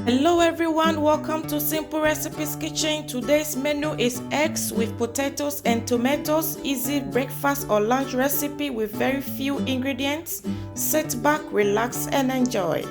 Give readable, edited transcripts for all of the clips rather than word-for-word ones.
Hello everyone, welcome to Simple Recipes Kitchen. Today's menu is eggs with potatoes and tomatoes. Easy breakfast or lunch recipe with very few ingredients. Sit back, relax and enjoy.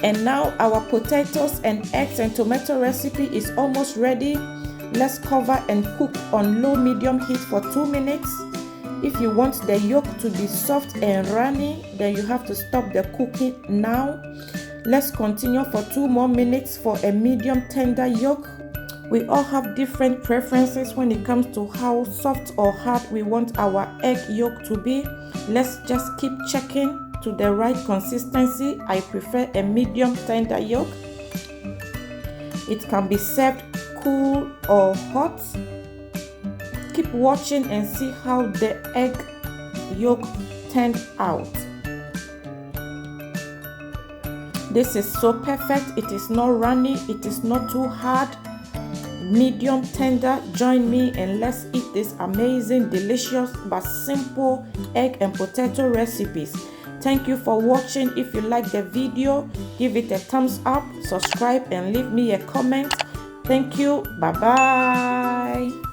And now our potatoes and eggs and tomato recipe is almost ready. Let's cover and cook on low medium heat for 2 minutes. If you want the yolk to be soft and runny, then you have to stop the cooking now. Let's continue for 2 more minutes for a medium tender yolk. We all have different preferences when it comes to how soft or hard we want our egg yolk to be. Let's just keep checking to the right consistency. I prefer a medium tender yolk. It can be served cool or hot. Keep watching and see how the egg yolk turned out. This is so perfect. It is not runny, it is not too hard. Medium tender. Join me and let's eat this amazing, delicious but simple egg and potato recipes. Thank you for watching. If you like the video, give it a thumbs up, subscribe and leave me a comment. Thank you. Bye bye.